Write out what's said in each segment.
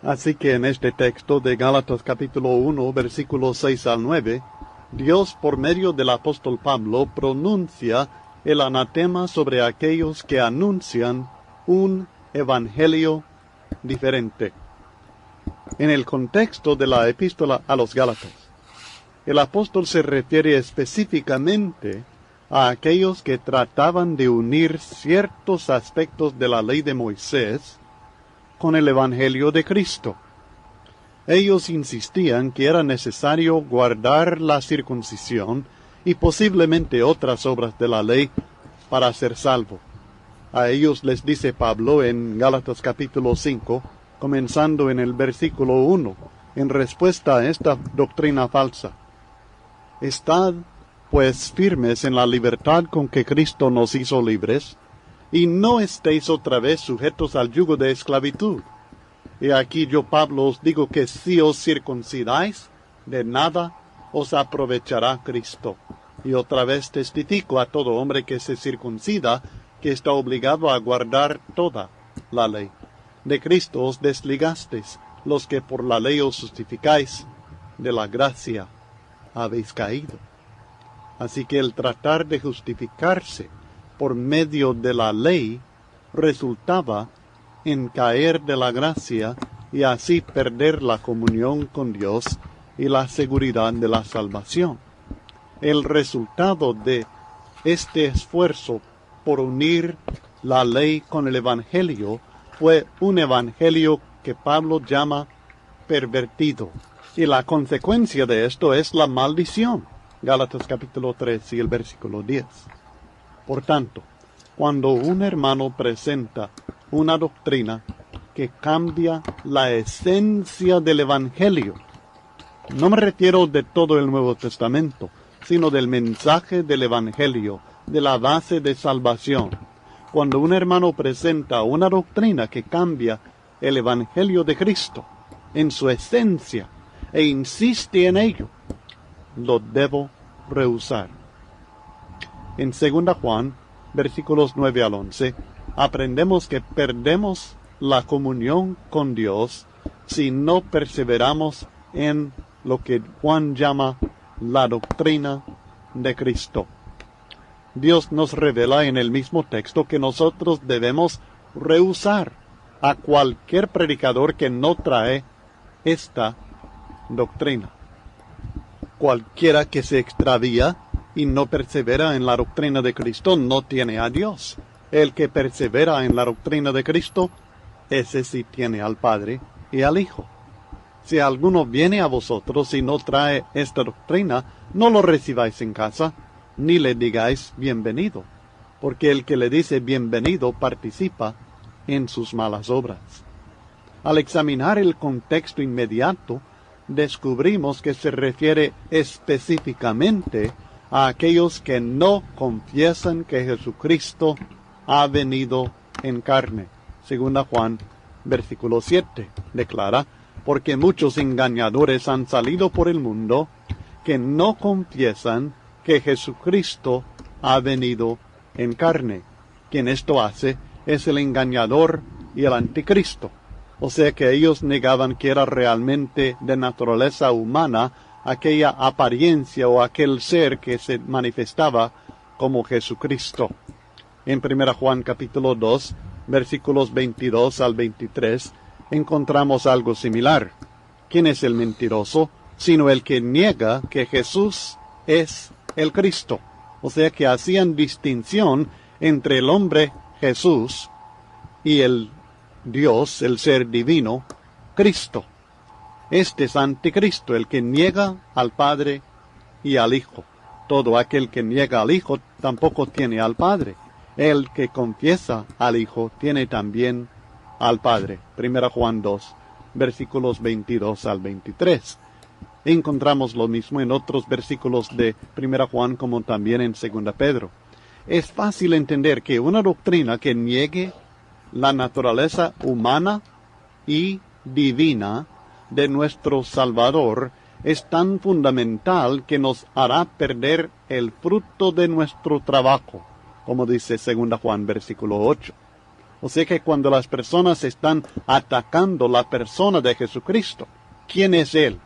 Así que en este texto de Gálatas capítulo 1, versículos 6 al 9, Dios por medio del apóstol Pablo pronuncia el anatema sobre aquellos que anuncian un evangelio diferente. En el contexto de la epístola a los Gálatas, el apóstol se refiere específicamente a aquellos que trataban de unir ciertos aspectos de la ley de Moisés con el evangelio de Cristo. Ellos insistían que era necesario guardar la circuncisión y posiblemente otras obras de la ley para ser salvo. A ellos les dice Pablo en Gálatas capítulo 5, comenzando en el versículo 1, en respuesta a esta doctrina falsa: Estad, pues, firmes en la libertad con que Cristo nos hizo libres, y no estéis otra vez sujetos al yugo de esclavitud. Y aquí yo, Pablo, os digo que si os circuncidáis, de nada os aprovechará Cristo. Y otra vez testifico a todo hombre que se circuncida, que está obligado a guardar toda la ley. De Cristo os desligasteis, los que por la ley os justificáis, de la gracia habéis caído. Así que el tratar de justificarse por medio de la ley resultaba en caer de la gracia y así perder la comunión con Dios y la seguridad de la salvación. El resultado de este esfuerzo por unir la ley con el evangelio fue un evangelio que Pablo llama pervertido. Y la consecuencia de esto es la maldición. Gálatas capítulo 3 y el versículo 10. Por tanto, cuando un hermano presenta una doctrina que cambia la esencia del evangelio, no me refiero de todo el Nuevo Testamento, sino del mensaje del evangelio, de la base de salvación. Cuando un hermano presenta una doctrina que cambia el evangelio de Cristo en su esencia e insiste en ello, lo debo rehusar. En 2 Juan, versículos 9 al 11, aprendemos que perdemos la comunión con Dios si no perseveramos en lo que Juan llama la doctrina de Cristo. Dios nos revela en el mismo texto que nosotros debemos rehusar a cualquier predicador que no trae esta doctrina. Cualquiera que se extravía y no persevera en la doctrina de Cristo no tiene a Dios. El que persevera en la doctrina de Cristo, ese sí tiene al Padre y al Hijo. Si alguno viene a vosotros y no trae esta doctrina, no lo recibáis en casa, ni le digáis bienvenido, porque el que le dice bienvenido participa en sus malas obras. Al examinar el contexto inmediato, descubrimos que se refiere específicamente a aquellos que no confiesan que Jesucristo ha venido en carne. 2 Juan, versículo 7, declara: porque muchos engañadores han salido por el mundo que no confiesan que Jesucristo ha venido en carne. Quien esto hace es el engañador y el anticristo. O sea que ellos negaban que era realmente de naturaleza humana aquella apariencia o aquel ser que se manifestaba como Jesucristo. En 1 Juan capítulo 2, versículos 22 al 23, encontramos algo similar. ¿Quién es el mentiroso? Sino el que niega que Jesús es el Cristo. O sea que hacían distinción entre el hombre Jesús y el Dios, el ser divino, Cristo. Este es anticristo, el que niega al Padre y al Hijo. Todo aquel que niega al Hijo tampoco tiene al Padre. El que confiesa al Hijo tiene también al Padre. 1 Juan 2, versículos 22 al 23. Encontramos lo mismo en otros versículos de 1 Juan como también en 2 Pedro. Es fácil entender que una doctrina que niegue la naturaleza humana y divina de nuestro Salvador es tan fundamental que nos hará perder el fruto de nuestro trabajo, como dice 2 Juan versículo 8. O sea que cuando las personas están atacando la persona de Jesucristo, ¿quién es Él?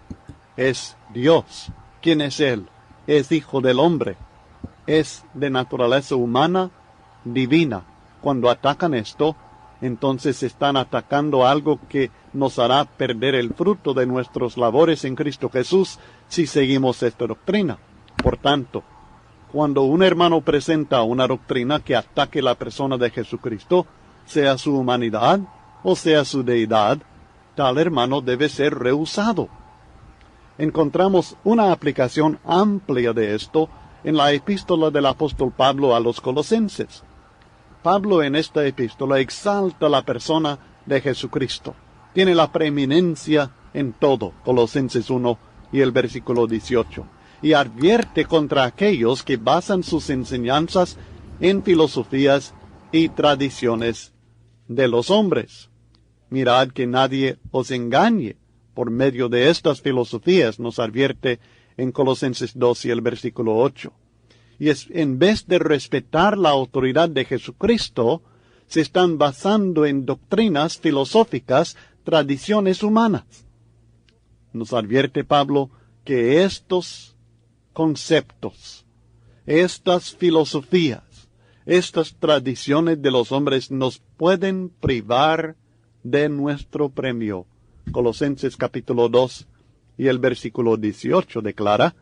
Es Dios. ¿Quién es Él? Es Hijo del Hombre. Es de naturaleza humana, divina. Cuando atacan esto, entonces están atacando algo que nos hará perder el fruto de nuestros labores en Cristo Jesús si seguimos esta doctrina. Por tanto, cuando un hermano presenta una doctrina que ataque la persona de Jesucristo, sea su humanidad o sea su deidad, tal hermano debe ser rehusado. Encontramos una aplicación amplia de esto en la epístola del apóstol Pablo a los Colosenses. Pablo en esta epístola exalta la persona de Jesucristo. Tiene la preeminencia en todo, Colosenses 1 y el versículo 18. Y advierte contra aquellos que basan sus enseñanzas en filosofías y tradiciones de los hombres. Mirad que nadie os engañe por medio de estas filosofías, nos advierte en Colosenses 2 y el versículo 8. Y es en vez de respetar la autoridad de Jesucristo, se están basando en doctrinas filosóficas, tradiciones humanas. Nos advierte Pablo que estos conceptos, estas filosofías, estas tradiciones de los hombres nos pueden privar de nuestro premio. Colosenses capítulo 2 y el versículo 18 declara: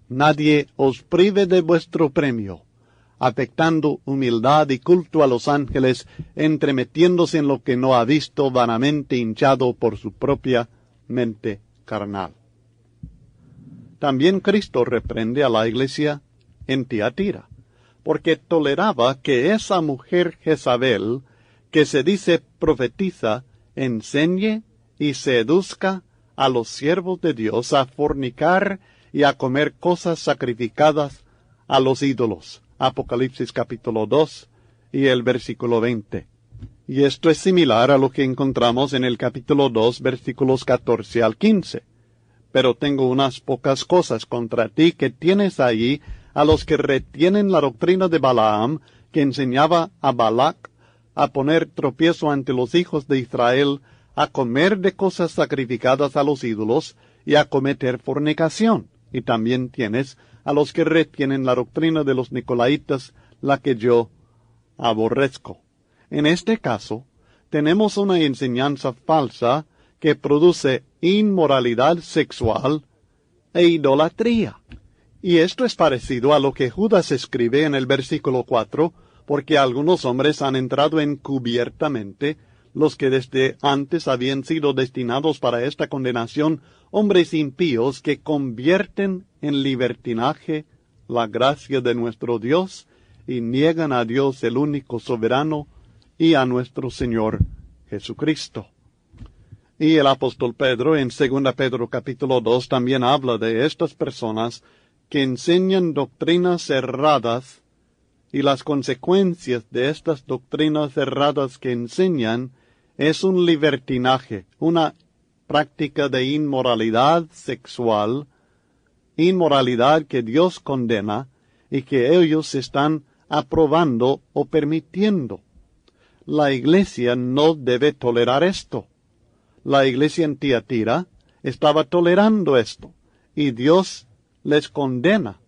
nadie os prive de vuestro premio, afectando humildad y culto a los ángeles, entremetiéndose en lo que no ha visto, vanamente hinchado por su propia mente carnal. También Cristo reprende a la iglesia en Tiatira, porque toleraba que esa mujer Jezabel, que se dice profetiza, enseñe y seduzca a los siervos de Dios a fornicar y a comer cosas sacrificadas a los ídolos. Apocalipsis capítulo 2 y el versículo 20. Y esto es similar a lo que encontramos en el capítulo 2, versículos 14 al 15. Pero tengo unas pocas cosas contra ti que tienes ahí a los que retienen la doctrina de Balaam, que enseñaba a Balac a poner tropiezo ante los hijos de Israel, a comer de cosas sacrificadas a los ídolos y a cometer fornicación. Y también tienes a los que retienen la doctrina de los Nicolaitas, la que yo aborrezco. En este caso, tenemos una enseñanza falsa que produce inmoralidad sexual e idolatría. Y esto es parecido a lo que Judas escribe en el versículo 4, porque algunos hombres han entrado encubiertamente, los que desde antes habían sido destinados para esta condenación, hombres impíos que convierten en libertinaje la gracia de nuestro Dios y niegan a Dios el único soberano y a nuestro Señor Jesucristo. Y el apóstol Pedro en 2 Pedro capítulo 2 también habla de estas personas que enseñan doctrinas erradas, y las consecuencias de estas doctrinas erradas que enseñan es un libertinaje, una práctica de inmoralidad sexual, inmoralidad que Dios condena y que ellos están aprobando o permitiendo. La iglesia no debe tolerar esto. La iglesia en Tiatira estaba tolerando esto, y Dios les condena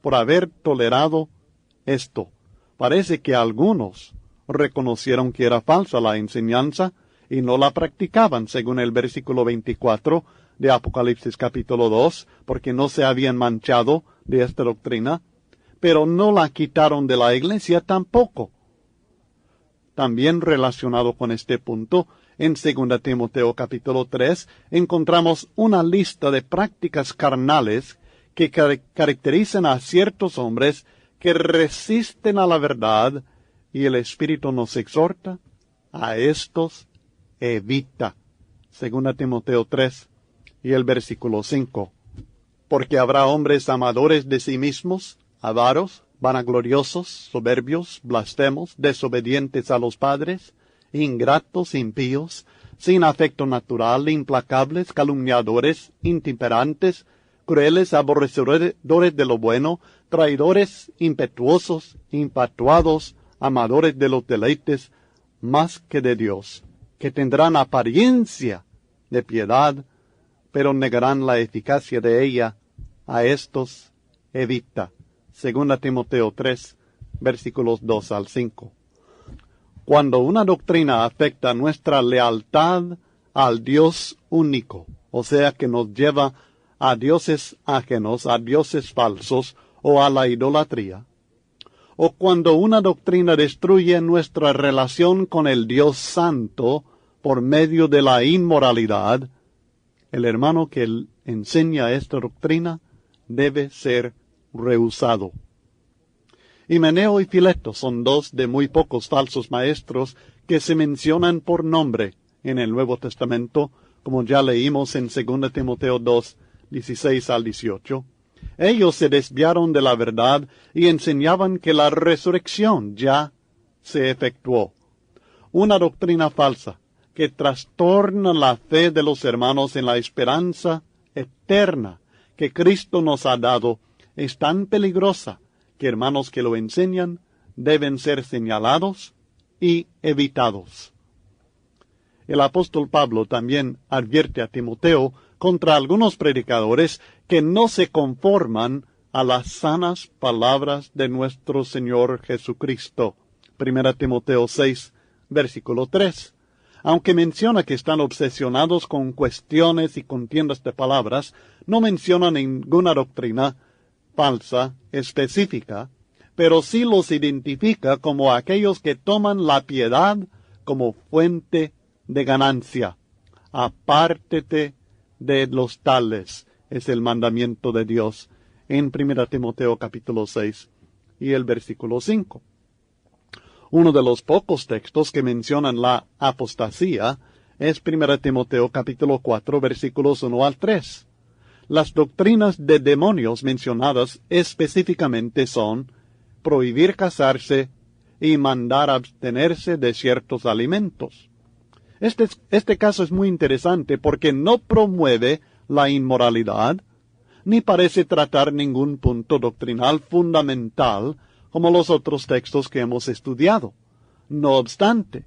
por haber tolerado esto. Parece que algunos reconocieron que era falsa la enseñanza y no la practicaban, según el versículo 24 de Apocalipsis capítulo 2, porque no se habían manchado de esta doctrina, pero no la quitaron de la iglesia tampoco. También relacionado con este punto, en 2 Timoteo capítulo 3, encontramos una lista de prácticas carnales que caracterizan a ciertos hombres que resisten a la verdad, y el Espíritu nos exhorta: a estos evita. 2 Timoteo 3 y el versículo 5. Porque habrá hombres amadores de sí mismos, avaros, vanagloriosos, soberbios, blasfemos, desobedientes a los padres, ingratos, impíos, sin afecto natural, implacables, calumniadores, intemperantes, crueles, aborrecedores de lo bueno, traidores, impetuosos, infatuados, amadores de los deleites más que de Dios, que tendrán apariencia de piedad, pero negarán la eficacia de ella. A estos evita. 2 Timoteo 3, versículos 2 al 5. Cuando una doctrina afecta nuestra lealtad al Dios único, o sea que nos lleva a dioses ajenos, a dioses falsos o a la idolatría, o cuando una doctrina destruye nuestra relación con el Dios Santo por medio de la inmoralidad, el hermano que enseña esta doctrina debe ser rehusado. Himeneo y Fileto son dos de muy pocos falsos maestros que se mencionan por nombre en el Nuevo Testamento, como ya leímos en 2 Timoteo 2, 16 al 18. Ellos se desviaron de la verdad y enseñaban que la resurrección ya se efectuó. Una doctrina falsa que trastorna la fe de los hermanos en la esperanza eterna que Cristo nos ha dado es tan peligrosa que hermanos que lo enseñan deben ser señalados y evitados. El apóstol Pablo también advierte a Timoteo contra algunos predicadores que no se conforman a las sanas palabras de nuestro Señor Jesucristo. 1 Timoteo 6, versículo 3. Aunque menciona que están obsesionados con cuestiones y contiendas de palabras, no menciona ninguna doctrina falsa específica, pero sí los identifica como aquellos que toman la piedad como fuente de ganancia. Apártete de los tales, es el mandamiento de Dios en 1 Timoteo capítulo 6 y el versículo 5. Uno de los pocos textos que mencionan la apostasía es 1 Timoteo capítulo 4 versículos 1 al 3. Las doctrinas de demonios mencionadas específicamente son prohibir casarse y mandar abstenerse de ciertos alimentos. Este caso es muy interesante porque no promueve la inmoralidad, ni parece tratar ningún punto doctrinal fundamental como los otros textos que hemos estudiado. No obstante,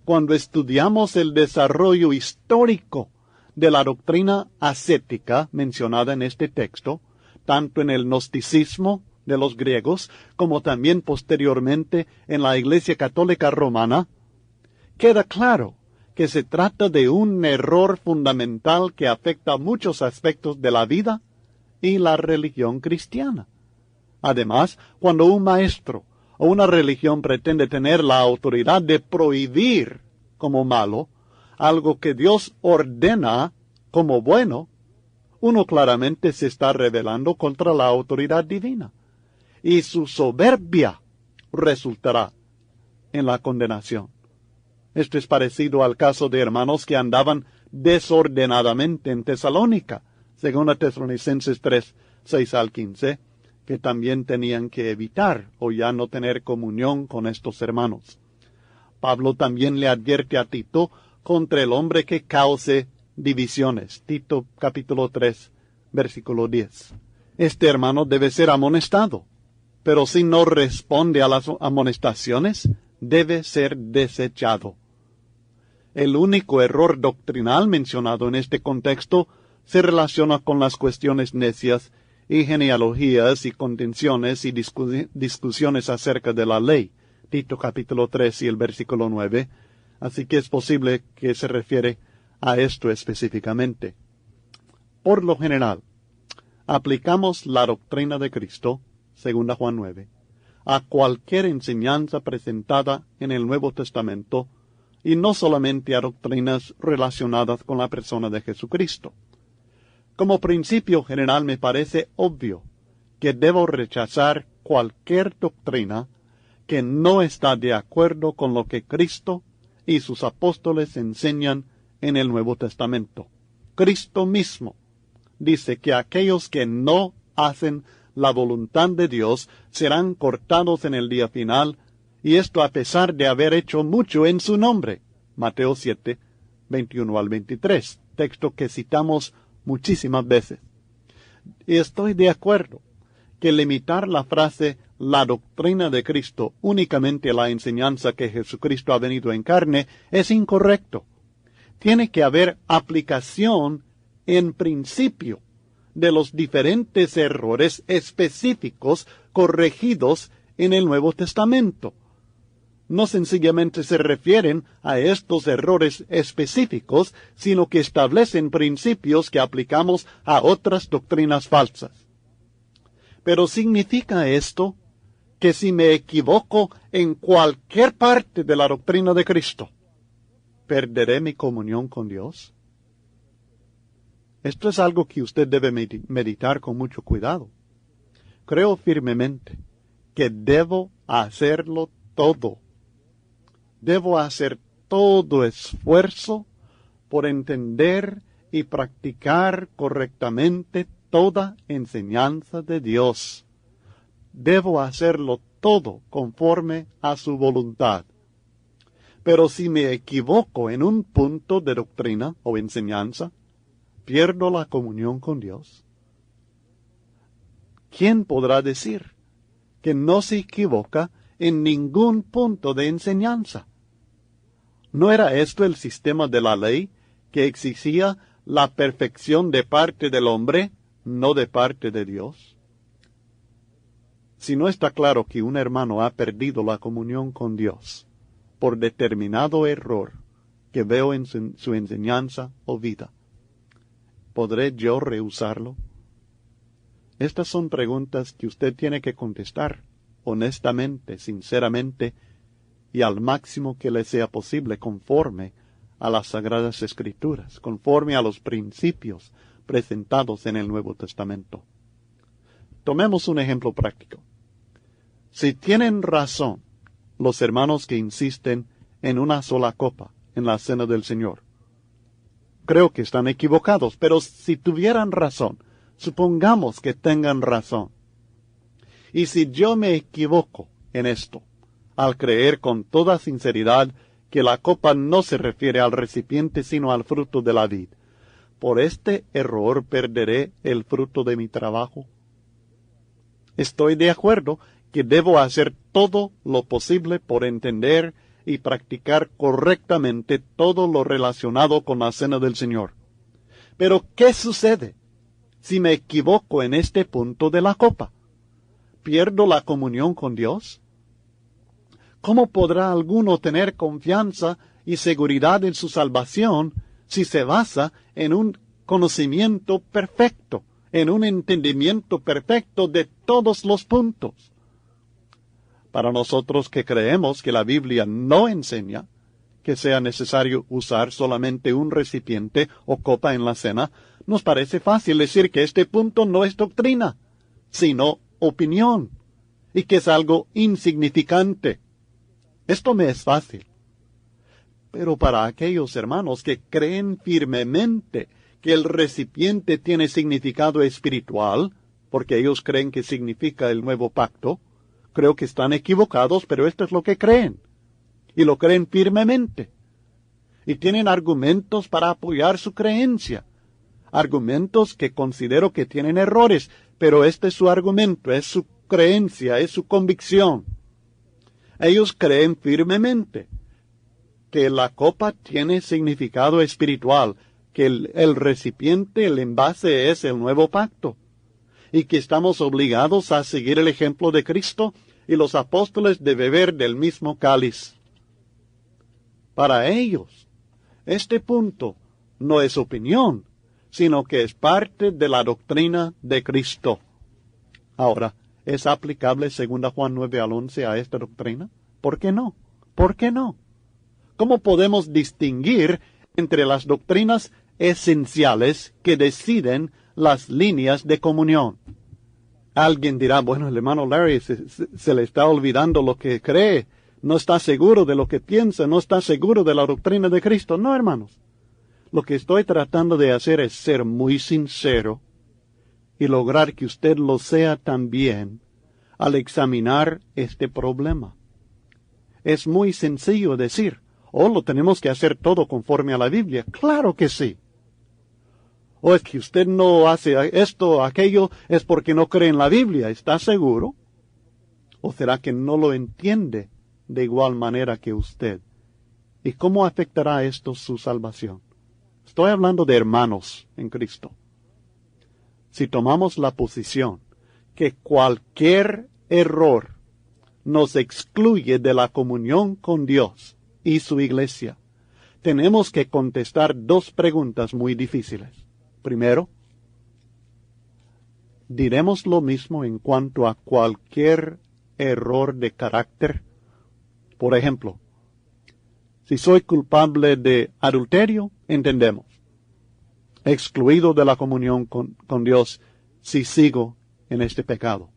cuando estudiamos el desarrollo histórico de la doctrina ascética mencionada en este texto, tanto en el gnosticismo de los griegos como también posteriormente en la Iglesia Católica Romana, queda claro que se trata de un error fundamental que afecta muchos aspectos de la vida y la religión cristiana. Además, cuando un maestro o una religión pretende tener la autoridad de prohibir como malo algo que Dios ordena como bueno, uno claramente se está rebelando contra la autoridad divina, y su soberbia resultará en la condenación. Esto es parecido al caso de hermanos que andaban desordenadamente en Tesalónica, según Tesalonicenses 3, 6 al 15, que también tenían que evitar o ya no tener comunión con estos hermanos. Pablo también le advierte a Tito contra el hombre que cause divisiones. Tito capítulo 3, versículo 10. Este hermano debe ser amonestado, pero si no responde a las amonestaciones, debe ser desechado. El único error doctrinal mencionado en este contexto se relaciona con las cuestiones necias y genealogías y contenciones y discusiones acerca de la ley. Tito capítulo 3 y el versículo 9. Así que es posible que se refiere a esto específicamente. Por lo general, aplicamos la doctrina de Cristo, según Juan 9, a cualquier enseñanza presentada en el Nuevo Testamento, y no solamente a doctrinas relacionadas con la persona de Jesucristo. Como principio general me parece obvio que debo rechazar cualquier doctrina que no está de acuerdo con lo que Cristo y sus apóstoles enseñan en el Nuevo Testamento. Cristo mismo dice que aquellos que no hacen la voluntad de Dios serán cortados en el día final, y esto a pesar de haber hecho mucho en su nombre. Mateo 7, 21 al 23, texto que citamos muchísimas veces. Y estoy de acuerdo que limitar la frase la doctrina de Cristo únicamente a la enseñanza que Jesucristo ha venido en carne es incorrecto. Tiene que haber aplicación en principio de los diferentes errores específicos corregidos en el Nuevo Testamento. No sencillamente se refieren a estos errores específicos, sino que establecen principios que aplicamos a otras doctrinas falsas. Pero ¿significa esto que si me equivoco en cualquier parte de la doctrina de Cristo, perderé mi comunión con Dios? Esto es algo que usted debe meditar con mucho cuidado. Creo firmemente que debo hacerlo todo. Debo hacer todo esfuerzo por entender y practicar correctamente toda enseñanza de Dios. Debo hacerlo todo conforme a su voluntad. Pero si me equivoco en un punto de doctrina o enseñanza, pierdo la comunión con Dios. ¿Quién podrá decir que no se equivoca en ningún punto de enseñanza? ¿No era esto el sistema de la ley que exigía la perfección de parte del hombre, no de parte de Dios? Si no está claro que un hermano ha perdido la comunión con Dios por determinado error que veo en su enseñanza o vida, ¿podré yo rehusarlo? Estas son preguntas que usted tiene que contestar honestamente, sinceramente y al máximo que le sea posible conforme a las Sagradas Escrituras, conforme a los principios presentados en el Nuevo Testamento. Tomemos un ejemplo práctico. Si tienen razón los hermanos que insisten en una sola copa en la cena del Señor, creo que están equivocados, pero si tuvieran razón, supongamos que tengan razón. Y si yo me equivoco en esto, al creer con toda sinceridad que la copa no se refiere al recipiente sino al fruto de la vid, ¿por este error perderé el fruto de mi trabajo? Estoy de acuerdo que debo hacer todo lo posible por entender y practicar correctamente todo lo relacionado con la cena del Señor. Pero, ¿qué sucede si me equivoco en este punto de la copa? ¿Pierdo la comunión con Dios? ¿Cómo podrá alguno tener confianza y seguridad en su salvación si se basa en un conocimiento perfecto, en un entendimiento perfecto de todos los puntos? Para nosotros que creemos que la Biblia no enseña que sea necesario usar solamente un recipiente o copa en la cena, nos parece fácil decir que este punto no es doctrina, sino opinión, y que es algo insignificante. Esto me es fácil. Pero para aquellos hermanos que creen firmemente que el recipiente tiene significado espiritual, porque ellos creen que significa el nuevo pacto, creo que están equivocados, pero esto es lo que creen. Y lo creen firmemente. Y tienen argumentos para apoyar su creencia. Argumentos que considero que tienen errores, pero este es su argumento, es su creencia, es su convicción. Ellos creen firmemente que la copa tiene significado espiritual, que el recipiente, el envase es el nuevo pacto, y que estamos obligados a seguir el ejemplo de Cristo y los apóstoles de beber del mismo cáliz. Para ellos, este punto no es opinión, sino que es parte de la doctrina de Cristo. Ahora, ¿es aplicable 2 Juan 9 al 11 a esta doctrina? ¿Por qué no? ¿Por qué no? ¿Cómo podemos distinguir entre las doctrinas esenciales que deciden las líneas de comunión? Alguien dirá, bueno, el hermano Larry se le está olvidando lo que cree, no está seguro de lo que piensa, no está seguro de la doctrina de Cristo. No, hermanos. Lo que estoy tratando de hacer es ser muy sincero y lograr que usted lo sea también al examinar este problema. Es muy sencillo decir, lo tenemos que hacer todo conforme a la Biblia. Claro que sí. O es que usted no hace esto o aquello, es porque no cree en la Biblia. ¿Está seguro? ¿O será que no lo entiende de igual manera que usted? ¿Y cómo afectará esto su salvación? Estoy hablando de hermanos en Cristo. Si tomamos la posición que cualquier error nos excluye de la comunión con Dios y su iglesia, tenemos que contestar dos preguntas muy difíciles. Primero, ¿diremos lo mismo en cuanto a cualquier error de carácter? Por ejemplo, si soy culpable de adulterio, entendemos. Excluido de la comunión con Dios si sigo en este pecado.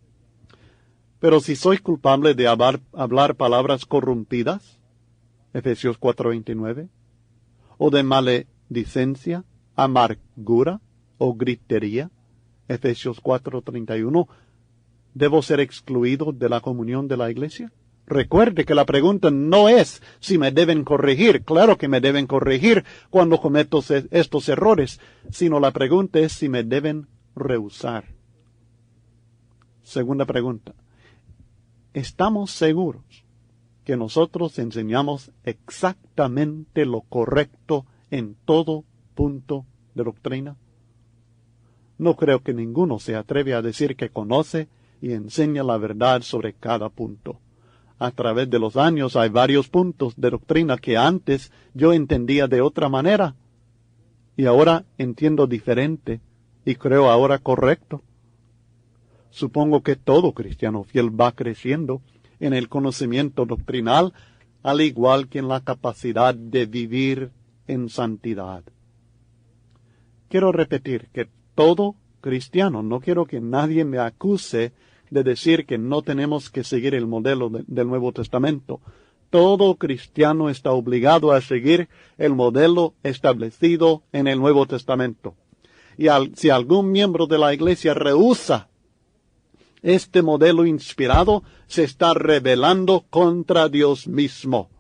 Pero si soy culpable de hablar palabras corrompidas, Efesios 4:29, o de maledicencia, amargura o gritería, Efesios 4:31, ¿debo ser excluido de la comunión de la iglesia? Recuerde que la pregunta no es si me deben corregir. Claro que me deben corregir cuando cometo estos errores, sino la pregunta es si me deben rehusar. Segunda pregunta. ¿Estamos seguros que nosotros enseñamos exactamente lo correcto en todo punto de doctrina? No creo que ninguno se atreve a decir que conoce y enseña la verdad sobre cada punto. A través de los años hay varios puntos de doctrina que antes yo entendía de otra manera y ahora entiendo diferente y creo ahora correcto. Supongo que todo cristiano fiel va creciendo en el conocimiento doctrinal, al igual que en la capacidad de vivir en santidad. Quiero repetir que todo cristiano, no quiero que nadie me acuse de decir que no tenemos que seguir el modelo del Nuevo Testamento. Todo cristiano está obligado a seguir el modelo establecido en el Nuevo Testamento. Y si algún miembro de la iglesia rehúsa este modelo inspirado, se está rebelando contra Dios mismo.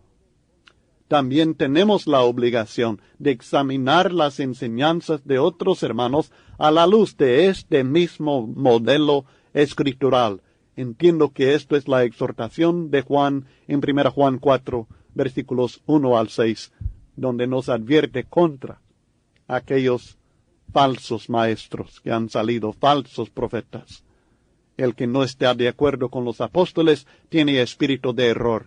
También tenemos la obligación de examinar las enseñanzas de otros hermanos a la luz de este mismo modelo escritural. Entiendo que esto es la exhortación de Juan en 1 Juan 4, versículos 1 al 6, donde nos advierte contra aquellos falsos maestros que han salido, falsos profetas. El que no esté de acuerdo con los apóstoles tiene espíritu de error.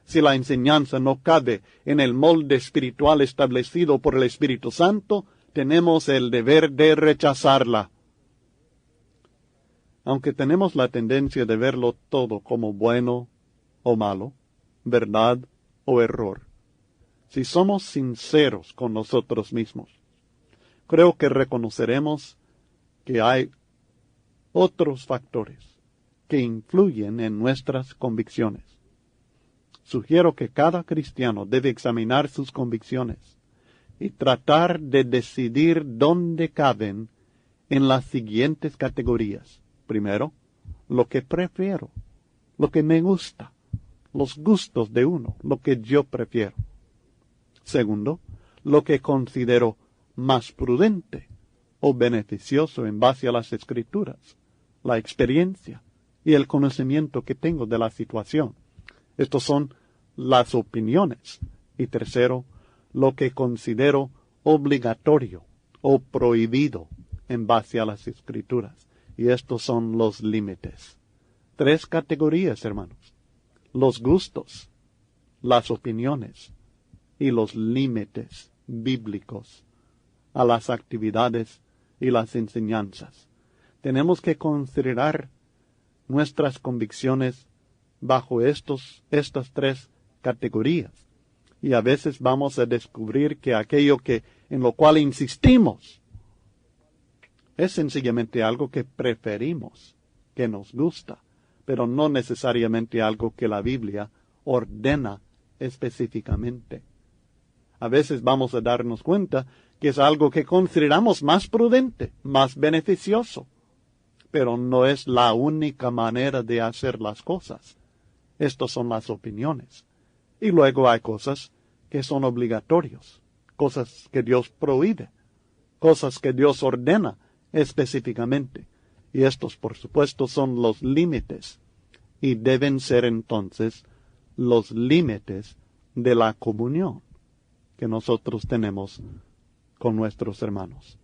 Si la enseñanza no cabe en el molde espiritual establecido por el Espíritu Santo, tenemos el deber de rechazarla. Aunque tenemos la tendencia de verlo todo como bueno o malo, verdad o error, si somos sinceros con nosotros mismos, creo que reconoceremos que hay otros factores que influyen en nuestras convicciones. Sugiero que cada cristiano debe examinar sus convicciones y tratar de decidir dónde caben en las siguientes categorías. Primero, lo que prefiero, lo que me gusta, los gustos de uno, lo que yo prefiero. Segundo, lo que considero más prudente o beneficioso en base a las Escrituras, la experiencia y el conocimiento que tengo de la situación. Estos son las opiniones. Y tercero, lo que considero obligatorio o prohibido en base a las Escrituras. Y estos son los límites. 3 categorías, hermanos. Los gustos, las opiniones y los límites bíblicos a las actividades y las enseñanzas. Tenemos que considerar nuestras convicciones bajo estas 3 categorías. Y a veces vamos a descubrir que aquello en lo cual insistimos es sencillamente algo que preferimos, que nos gusta, pero no necesariamente algo que la Biblia ordena específicamente. A veces vamos a darnos cuenta que es algo que consideramos más prudente, más beneficioso, pero no es la única manera de hacer las cosas. Estas son las opiniones. Y luego hay cosas que son obligatorios, cosas que Dios prohíbe. cosas que Dios ordena específicamente. Y estos, por supuesto, son los límites. Y deben ser entonces los límites de la comunión que nosotros tenemos con nuestros hermanos.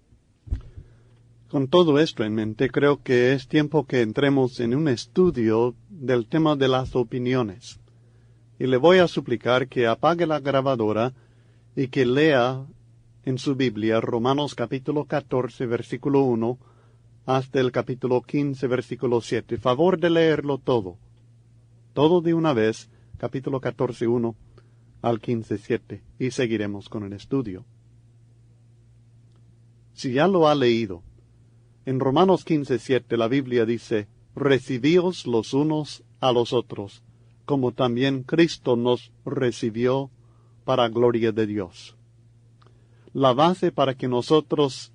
Con todo esto en mente, creo que es tiempo que entremos en un estudio del tema de las opiniones. Y le voy a suplicar que apague la grabadora y que lea en su Biblia Romanos capítulo 14, versículo 1, hasta el capítulo 15, versículo 7. Favor de leerlo todo. Todo de una vez, capítulo 14, 1 al 15, 7. Y seguiremos con el estudio. Si ya lo ha leído, en Romanos 15, 7 la Biblia dice, recibíos los unos a los otros, como también Cristo nos recibió para gloria de Dios. La base para que nosotros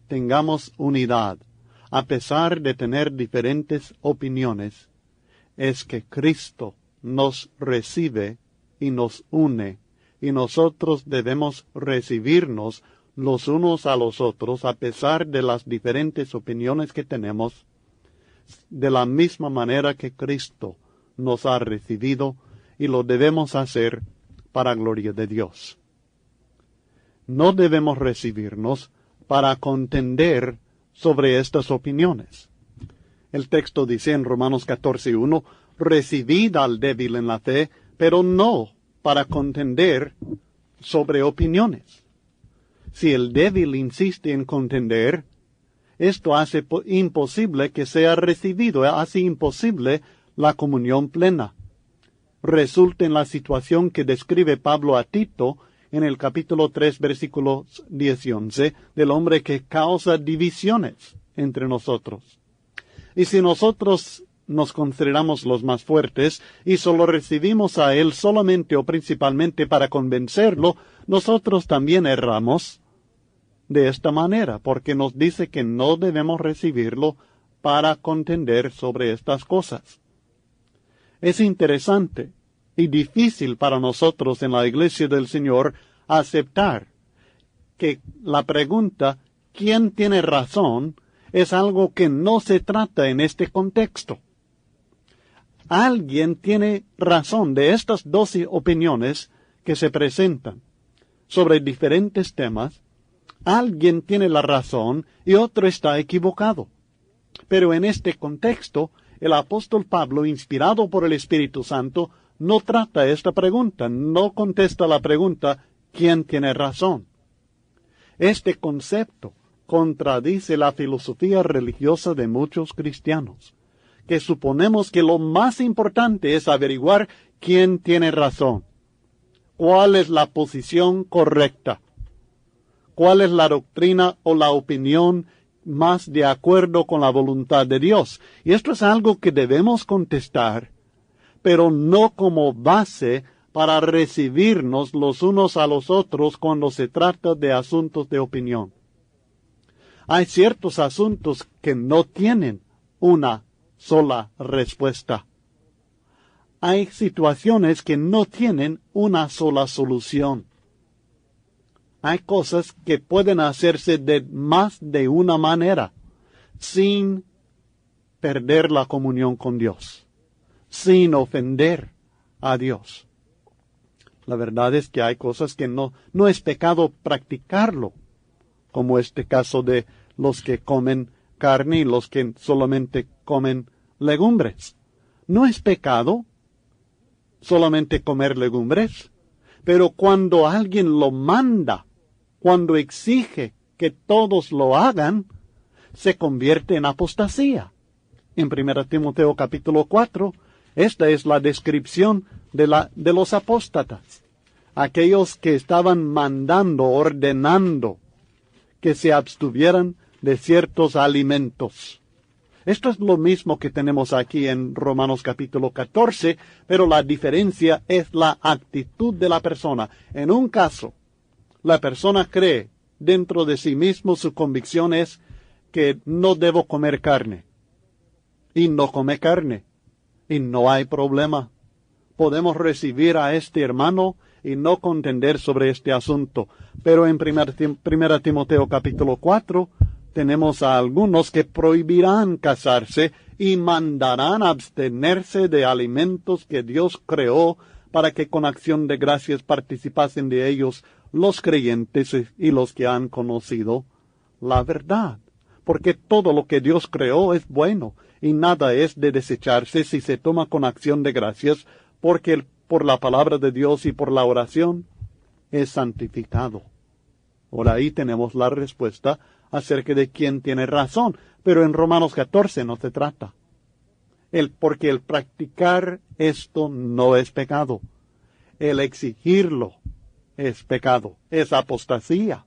tengamos unidad, a pesar de tener diferentes opiniones, es que Cristo nos recibe y nos une, y nosotros debemos recibirnos los unos a los otros, a pesar de las diferentes opiniones que tenemos, de la misma manera que Cristo nos ha recibido, y lo debemos hacer para gloria de Dios. No debemos recibirnos para contender sobre estas opiniones. El texto dice en Romanos 14:1, recibid al débil en la fe, pero no para contender sobre opiniones. Si el débil insiste en contender, esto hace imposible que sea recibido, hace imposible la comunión plena. Resulta en la situación que describe Pablo a Tito en el capítulo 3, versículos 10 y 11, del hombre que causa divisiones entre nosotros. Y si nosotros nos consideramos los más fuertes y solo recibimos a él solamente o principalmente para convencerlo, nosotros también erramos de esta manera, porque nos dice que no debemos recibirlo para contender sobre estas cosas. Es interesante y difícil para nosotros en la Iglesia del Señor aceptar que la pregunta ¿quién tiene razón? Es algo que no se trata en este contexto. Alguien tiene razón de estas 12 opiniones que se presentan sobre diferentes temas. Alguien tiene la razón y otro está equivocado. Pero en este contexto, el apóstol Pablo, inspirado por el Espíritu Santo, no trata esta pregunta, no contesta la pregunta ¿quién tiene razón? Este concepto contradice la filosofía religiosa de muchos cristianos, que suponemos que lo más importante es averiguar quién tiene razón, cuál es la posición correcta, cuál es la doctrina o la opinión más de acuerdo con la voluntad de Dios. Y esto es algo que debemos contestar, pero no como base para recibirnos los unos a los otros cuando se trata de asuntos de opinión. Hay ciertos asuntos que no tienen una sola respuesta. Hay situaciones que no tienen una sola solución. Hay cosas que pueden hacerse de más de una manera, sin perder la comunión con Dios, sin ofender a Dios. La verdad es que hay cosas que no es pecado practicarlo, como este caso de los que comen carne y los que solamente comen legumbres. No es pecado solamente comer legumbres, pero cuando alguien lo manda, cuando exige que todos lo hagan, se convierte en apostasía. En 1 Timoteo capítulo 4, esta es la descripción de los apóstatas, aquellos que estaban mandando, ordenando que se abstuvieran de ciertos alimentos. Esto es lo mismo que tenemos aquí en Romanos capítulo 14, pero la diferencia es la actitud de la persona. En un caso, la persona cree dentro de sí mismo, su convicción es que no debo comer carne. Y no come carne. Y no hay problema. Podemos recibir a este hermano y no contender sobre este asunto. Pero en 1 Timoteo capítulo 4 tenemos a algunos que prohibirán casarse y mandarán abstenerse de alimentos que Dios creó para que con acción de gracias participasen de ellos los creyentes y los que han conocido la verdad. Porque todo lo que Dios creó es bueno, y nada es de desecharse si se toma con acción de gracias, porque por la palabra de Dios y por la oración es santificado. Por ahí tenemos la respuesta acerca de quién tiene razón, pero en Romanos 14 no se trata. Porque el practicar esto no es pecado. El exigirlo es pecado, es apostasía.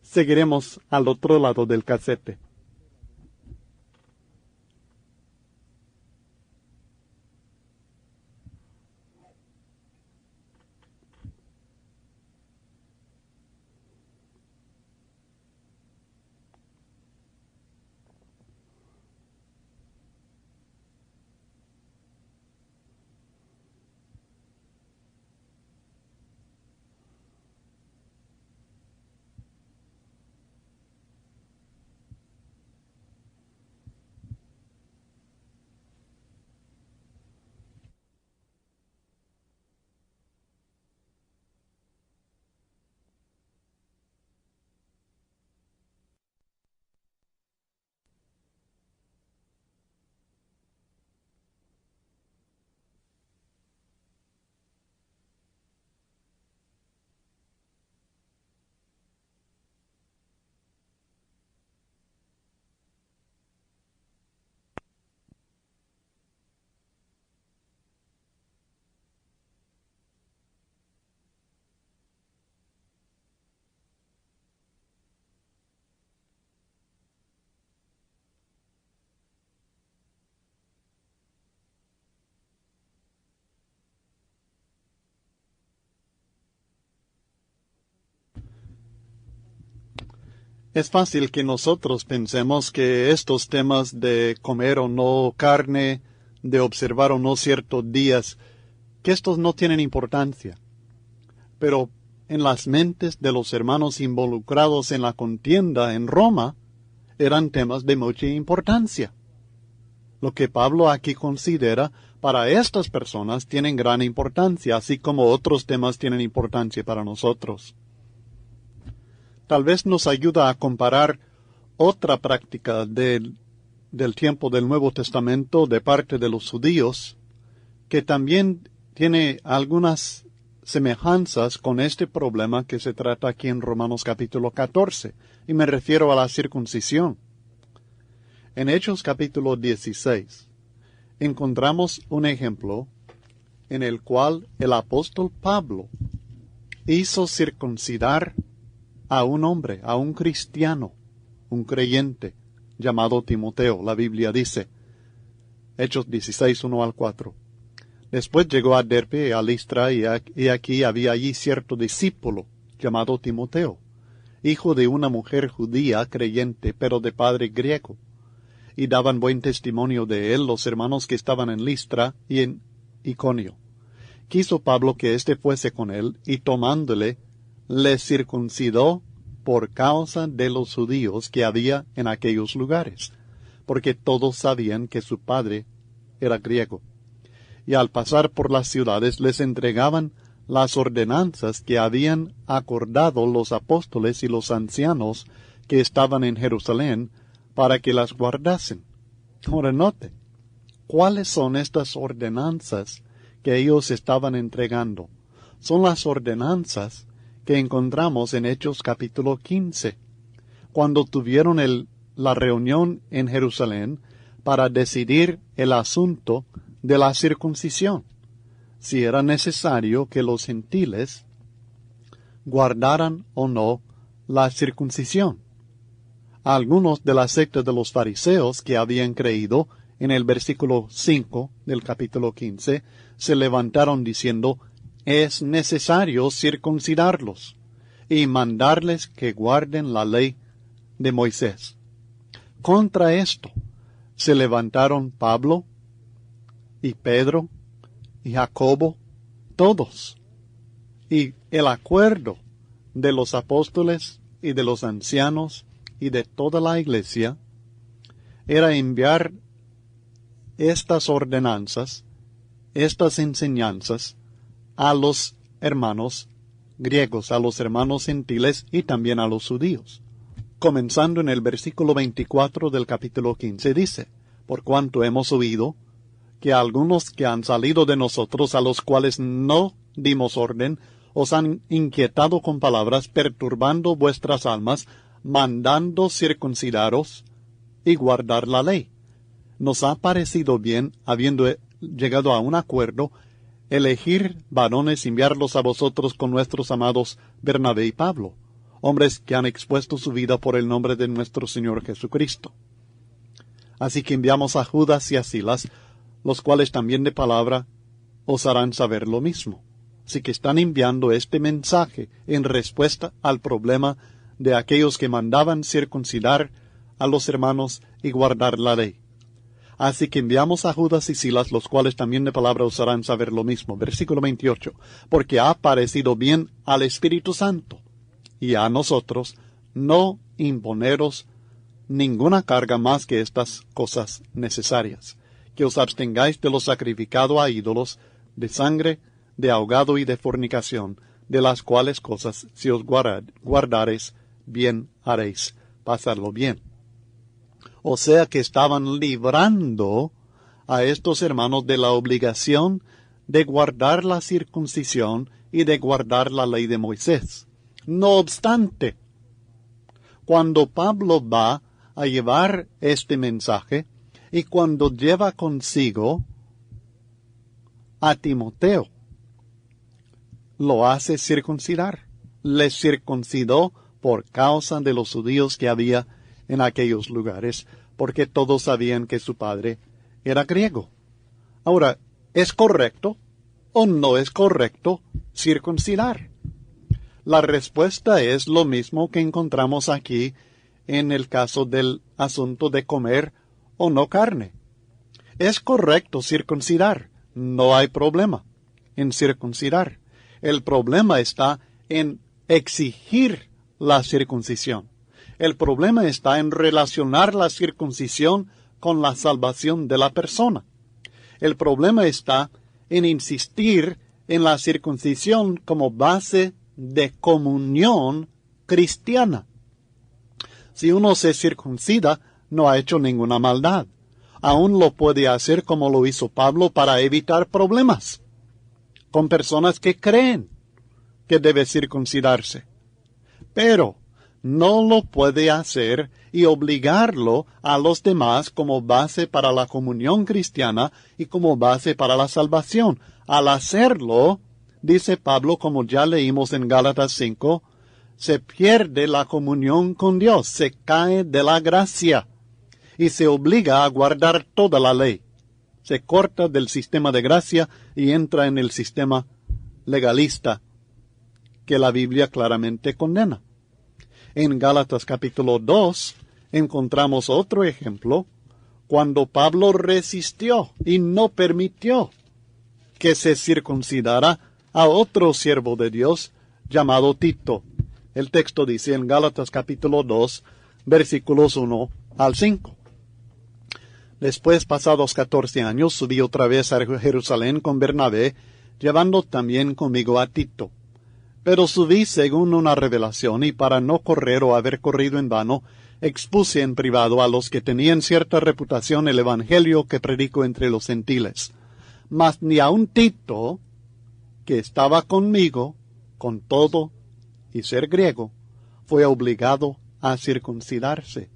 Seguiremos al otro lado del casete. Es fácil que nosotros pensemos que estos temas de comer o no carne, de observar o no ciertos días, que estos no tienen importancia. Pero en las mentes de los hermanos involucrados en la contienda en Roma, eran temas de mucha importancia. Lo que Pablo aquí considera para estas personas tienen gran importancia, así como otros temas tienen importancia para nosotros. Tal vez nos ayuda a comparar otra práctica del tiempo del Nuevo Testamento de parte de los judíos, que también tiene algunas semejanzas con este problema que se trata aquí en Romanos capítulo 14, y me refiero a la circuncisión. En Hechos capítulo 16, encontramos un ejemplo en el cual el apóstol Pablo hizo circuncidar a un hombre, a un cristiano, un creyente, llamado Timoteo. La Biblia dice, Hechos 16, 1 al 4. Después llegó a Derbe, a Listra, y aquí había allí cierto discípulo, llamado Timoteo, hijo de una mujer judía creyente, pero de padre griego. Y daban buen testimonio de él los hermanos que estaban en Listra y en Iconio. Quiso Pablo que éste fuese con él, y tomándole, le circuncidó por causa de los judíos que había en aquellos lugares, porque todos sabían que su padre era griego. Y al pasar por las ciudades les entregaban las ordenanzas que habían acordado los apóstoles y los ancianos que estaban en Jerusalén para que las guardasen. Ahora note, ¿cuáles son estas ordenanzas que ellos estaban entregando? Son las ordenanzas que encontramos en Hechos capítulo 15, cuando tuvieron la reunión en Jerusalén para decidir el asunto de la circuncisión, si era necesario que los gentiles guardaran o no la circuncisión. Algunos de la secta de los fariseos que habían creído en el versículo 5 del capítulo 15, se levantaron diciendo, es necesario circuncidarlos y mandarles que guarden la ley de Moisés. Contra esto se levantaron Pablo y Pedro y Jacobo, todos, Y el acuerdo de los apóstoles y de los ancianos y de toda la iglesia era enviar estas ordenanzas, estas enseñanzas a los hermanos griegos, a los hermanos gentiles y también a los judíos. Comenzando en el versículo 24 del capítulo 15 dice: por cuanto hemos oído que algunos que han salido de nosotros, a los cuales no dimos orden, os han inquietado con palabras, perturbando vuestras almas, mandando circuncidaros y guardar la ley. Nos ha parecido bien, habiendo llegado a un acuerdo, elegir varones y enviarlos a vosotros con nuestros amados Bernabé y Pablo, hombres que han expuesto su vida por el nombre de nuestro Señor Jesucristo. Así que enviamos a Judas y a Silas, los cuales también de palabra os harán saber lo mismo. Así que están enviando este mensaje en respuesta al problema de aquellos que mandaban circuncidar a los hermanos y guardar la ley. Así que enviamos a Judas y Silas, los cuales también de palabra os harán saber lo mismo. Versículo 28. Porque ha parecido bien al Espíritu Santo y a nosotros no imponeros ninguna carga más que estas cosas necesarias, que os abstengáis de lo sacrificado a ídolos, de sangre, de ahogado y de fornicación, de las cuales cosas si os guardareis, bien haréis. Pasadlo bien. O sea que estaban librando a estos hermanos de la obligación de guardar la circuncisión y de guardar la ley de Moisés. No obstante, cuando Pablo va a llevar este mensaje y cuando lleva consigo a Timoteo, lo hace circuncidar. Le circuncidó por causa de los judíos que había en aquellos lugares, porque todos sabían que su padre era griego. Ahora, ¿es correcto o no es correcto circuncidar? La respuesta es lo mismo que encontramos aquí en el caso del asunto de comer o no carne. Es correcto circuncidar, no hay problema en circuncidar. El problema está en exigir la circuncisión. El problema está en relacionar la circuncisión con la salvación de la persona. El problema está en insistir en la circuncisión como base de comunión cristiana. Si uno se circuncida, no ha hecho ninguna maldad. Aún lo puede hacer como lo hizo Pablo para evitar problemas con personas que creen que debe circuncidarse. Pero no lo puede hacer y obligarlo a los demás como base para la comunión cristiana y como base para la salvación. Al hacerlo, dice Pablo, como ya leímos en Gálatas 5, se pierde la comunión con Dios, se cae de la gracia y se obliga a guardar toda la ley. Se corta del sistema de gracia y entra en el sistema legalista que la Biblia claramente condena. En Gálatas capítulo 2 encontramos otro ejemplo cuando Pablo resistió y no permitió que se circuncidara a otro siervo de Dios llamado Tito. El texto dice en Gálatas capítulo 2, versículos 1 al 5. Después, pasados 14 años, subí otra vez a Jerusalén con Bernabé, llevando también conmigo a Tito. Pero subí según una revelación, y para no correr o haber corrido en vano, expuse en privado a los que tenían cierta reputación el evangelio que predico entre los gentiles. Mas ni aun Tito, que estaba conmigo, con todo y ser griego, fue obligado a circuncidarse.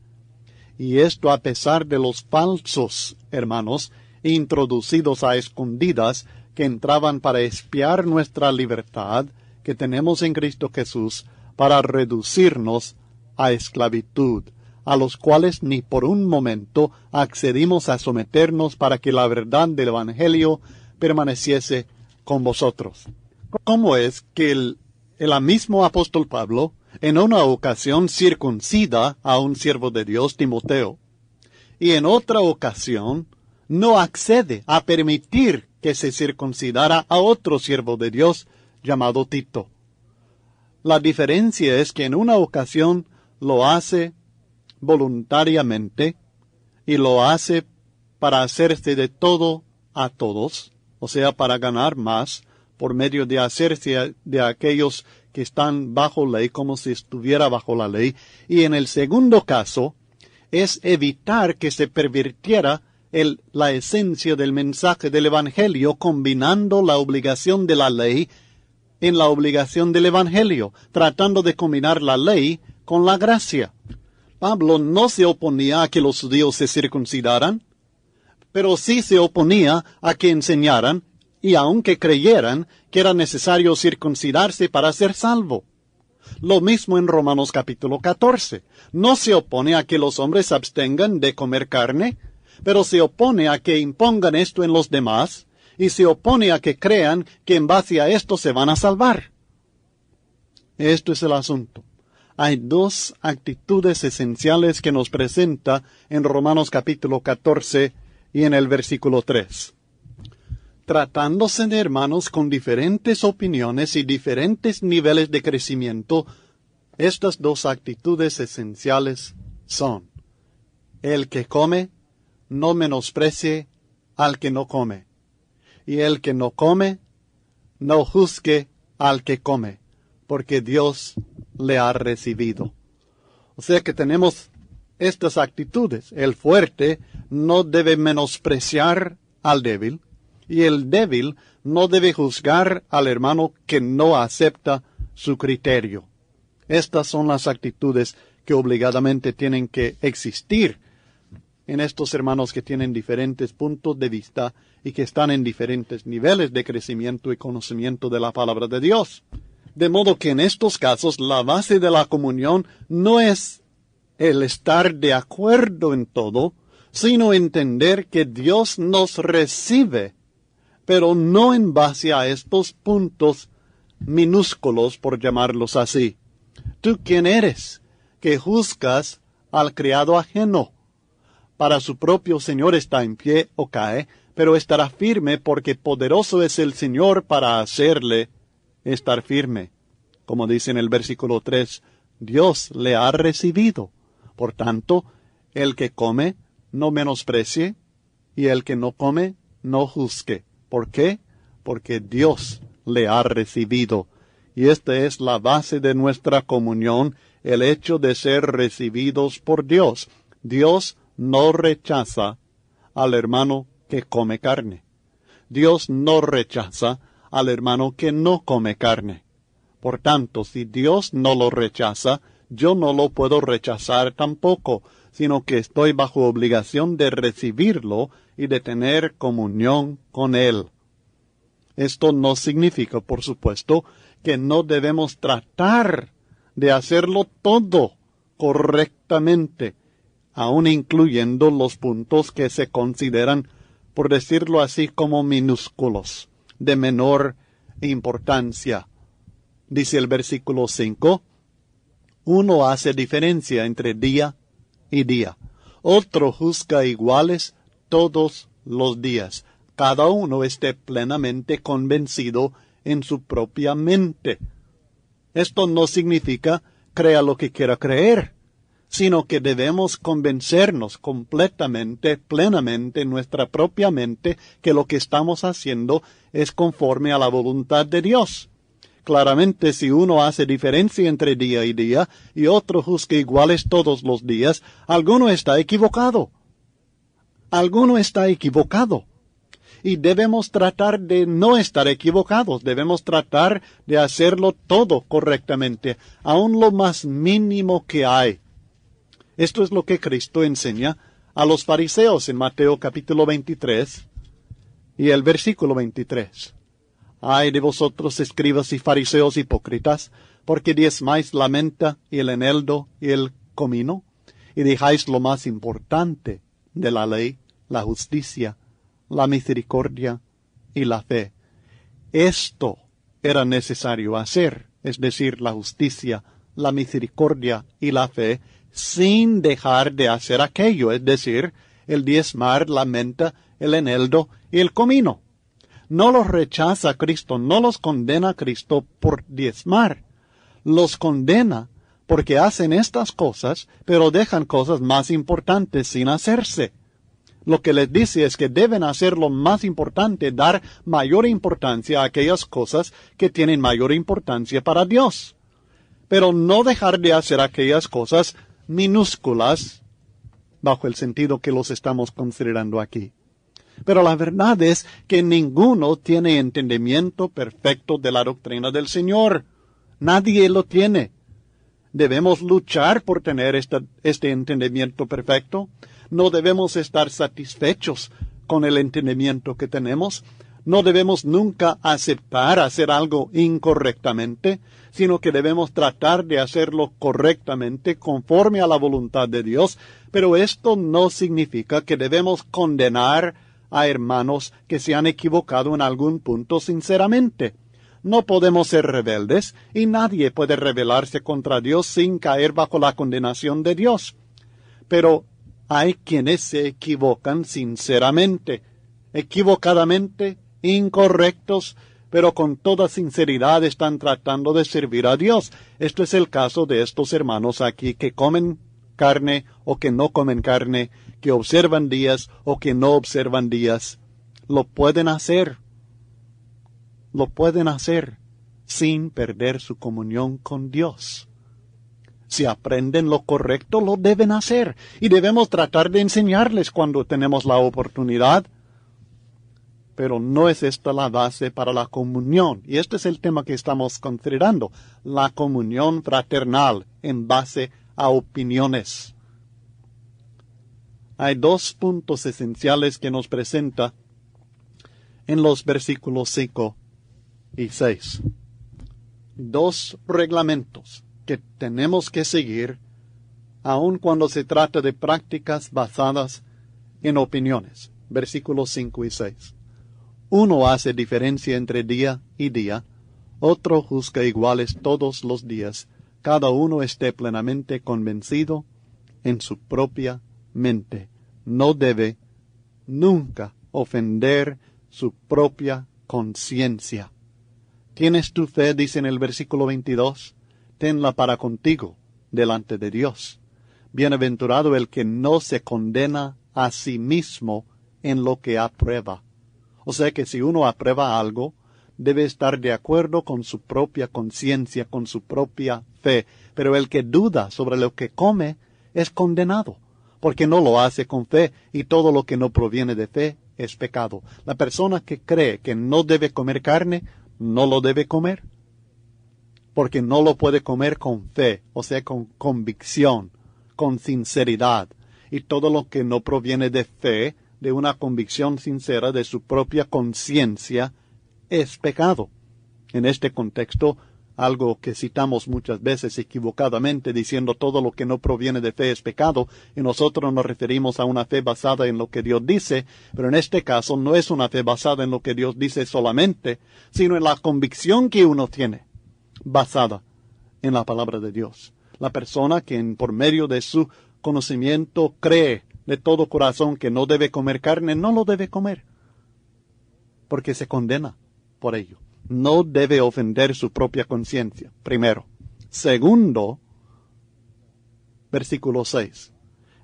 Y esto a pesar de los falsos hermanos introducidos a escondidas que entraban para espiar nuestra libertad que tenemos en Cristo Jesús para reducirnos a esclavitud, a los cuales ni por un momento accedimos a someternos para que la verdad del Evangelio permaneciese con vosotros. ¿Cómo es que el mismo apóstol Pablo en una ocasión circuncida a un siervo de Dios, Timoteo, y en otra ocasión no accede a permitir que se circuncidara a otro siervo de Dios llamado Tito. La diferencia es que en una ocasión lo hace voluntariamente y lo hace para hacerse de todo a todos, o sea, para ganar más, por medio de hacerse de aquellos que están bajo ley como si estuviera bajo la ley. Y en el segundo caso, es evitar que se pervirtiera la esencia del mensaje del Evangelio, combinando la obligación de la ley en la obligación del Evangelio, tratando de combinar la ley con la gracia. Pablo no se oponía a que los judíos se circuncidaran, pero sí se oponía a que enseñaran, y aunque creyeran, que era necesario circuncidarse para ser salvo. Lo mismo en Romanos capítulo 14. No se opone a que los hombres se abstengan de comer carne, pero se opone a que impongan esto en los demás, y se opone a que crean que en base a esto se van a salvar. Esto es el asunto. Hay dos actitudes esenciales que nos presenta en Romanos capítulo 14 y en el versículo 3. Tratándose de hermanos con diferentes opiniones y diferentes niveles de crecimiento, estas dos actitudes esenciales son: el que come, no menosprecie al que no come, y el que no come, no juzgue al que come, porque Dios le ha recibido. O sea que tenemos estas actitudes. El fuerte no debe menospreciar al débil, y el débil no debe juzgar al hermano que no acepta su criterio. Estas son las actitudes que obligadamente tienen que existir en estos hermanos que tienen diferentes puntos de vista y que están en diferentes niveles de crecimiento y conocimiento de la palabra de Dios. De modo que en estos casos la base de la comunión no es el estar de acuerdo en todo, sino entender que Dios nos recibe, pero no en base a estos puntos minúsculos, por llamarlos así. ¿Tú quién eres que juzgas al criado ajeno? Para su propio Señor está en pie o cae, pero estará firme porque poderoso es el Señor para hacerle estar firme. Como dice en el versículo 3, Dios le ha recibido. Por tanto, el que come, no menosprecie, y el que no come, no juzgue. ¿Por qué? Porque Dios le ha recibido. Y esta es la base de nuestra comunión, el hecho de ser recibidos por Dios. Dios no rechaza al hermano que come carne. Dios no rechaza al hermano que no come carne. Por tanto, si Dios no lo rechaza, yo no lo puedo rechazar tampoco, sino que estoy bajo obligación de recibirlo y de tener comunión con Él. Esto no significa, por supuesto, que no debemos tratar de hacerlo todo correctamente, aun incluyendo los puntos que se consideran, por decirlo así, como minúsculos, de menor importancia. Dice el versículo 5, uno hace diferencia entre día y día, otro juzga iguales todos los días. Cada uno esté plenamente convencido en su propia mente. Esto no significa crea lo que quiera creer, sino que debemos convencernos completamente, plenamente en nuestra propia mente que lo que estamos haciendo es conforme a la voluntad de Dios. Claramente, si uno hace diferencia entre día y día y otro juzga iguales todos los días, alguno está equivocado. Alguno está equivocado. Y debemos tratar de no estar equivocados, debemos tratar de hacerlo todo correctamente, aun lo más mínimo que hay. Esto es lo que Cristo enseña a los fariseos en Mateo capítulo 23 y el versículo 23. Ay de vosotros, escribas y fariseos hipócritas, porque diezmáis la menta y el eneldo y el comino, y dejáis lo más importante de la ley, la justicia, la misericordia y la fe. Esto era necesario hacer, es decir, la justicia, la misericordia y la fe, sin dejar de hacer aquello, es decir, el diezmar, la menta, el eneldo y el comino. No los rechaza Cristo, no los condena Cristo por diezmar. Los condena porque hacen estas cosas, pero dejan cosas más importantes sin hacerse. Lo que les dice es que deben hacer lo más importante, dar mayor importancia a aquellas cosas que tienen mayor importancia para Dios. Pero no dejar de hacer aquellas cosas minúsculas, bajo el sentido que los estamos considerando aquí. Pero la verdad es que ninguno tiene entendimiento perfecto de la doctrina del Señor. Nadie lo tiene. Debemos luchar por tener este entendimiento perfecto. No debemos estar satisfechos con el entendimiento que tenemos. No debemos nunca aceptar hacer algo incorrectamente, sino que debemos tratar de hacerlo correctamente conforme a la voluntad de Dios. Pero esto no significa que debemos condenar a hermanos que se han equivocado en algún punto sinceramente. No podemos ser rebeldes y nadie puede rebelarse contra Dios sin caer bajo la condenación de Dios. Pero hay quienes se equivocan sinceramente, equivocadamente, incorrectos, pero con toda sinceridad están tratando de servir a Dios. Esto es el caso de estos hermanos aquí que comen carne o que no comen carne, que observan días o que no observan días. Lo pueden hacer sin perder su comunión con Dios. Si aprenden lo correcto, lo deben hacer, y debemos tratar de enseñarles cuando tenemos la oportunidad. Pero no es esta la base para la comunión, y este es el tema que estamos considerando, la comunión fraternal en base a opiniones. Hay dos puntos esenciales que nos presenta en los versículos 5 y 6. Dos reglamentos que tenemos que seguir aun cuando se trata de prácticas basadas en opiniones. Versículos 5 y 6. Uno hace diferencia entre día y día, otro juzga iguales todos los días, cada uno esté plenamente convencido en su propia mente. No debe nunca ofender su propia conciencia. ¿Tienes tu fe? Dice en el versículo 22, tenla para contigo delante de Dios. Bienaventurado el que no se condena a sí mismo en lo que aprueba. O sea que si uno aprueba algo, debe estar de acuerdo con su propia conciencia, con su propia fe. Pero el que duda sobre lo que come es condenado, porque no lo hace con fe, y todo lo que no proviene de fe es pecado. La persona que cree que no debe comer carne, no lo debe comer, porque no lo puede comer con fe, o sea, con convicción, con sinceridad. Y todo lo que no proviene de fe, de una convicción sincera de su propia conciencia, es pecado. En este contexto, algo que citamos muchas veces equivocadamente, diciendo todo lo que no proviene de fe es pecado, y nosotros nos referimos a una fe basada en lo que Dios dice, pero en este caso no es una fe basada en lo que Dios dice solamente, sino en la convicción que uno tiene, basada en la palabra de Dios. La persona que por medio de su conocimiento cree de todo corazón que no debe comer carne, no lo debe comer, porque se condena por ello. No debe ofender su propia conciencia, primero. Segundo, versículo 6.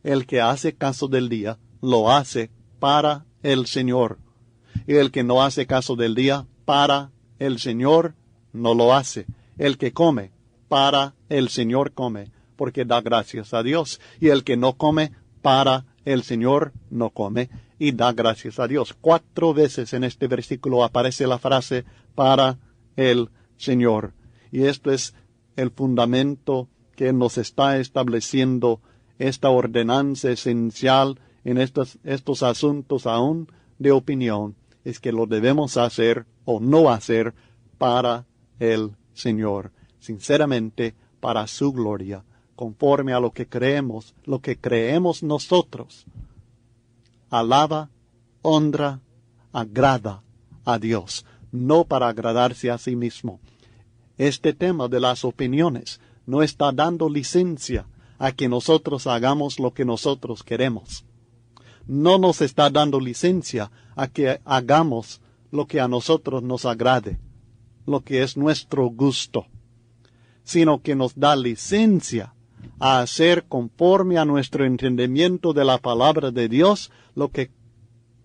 El que hace caso del día, lo hace para el Señor. Y el que no hace caso del día, para el Señor, no lo hace. El que come, para el Señor come, porque da gracias a Dios. Y el que no come, para el Señor no come, y da gracias a Dios. 4 veces en este versículo aparece la frase para el Señor. Y esto es el fundamento que nos está estableciendo esta ordenanza esencial en estos asuntos aún de opinión. Es que lo debemos hacer o no hacer para el Señor. Sinceramente, para su gloria, conforme a lo que creemos nosotros. Alaba, honra, agrada a Dios, no para agradarse a sí mismo. Este tema de las opiniones no está dando licencia a que nosotros hagamos lo que nosotros queremos. No nos está dando licencia a que hagamos lo que a nosotros nos agrade, lo que es nuestro gusto, sino que nos da licencia a hacer conforme a nuestro entendimiento de la palabra de Dios lo que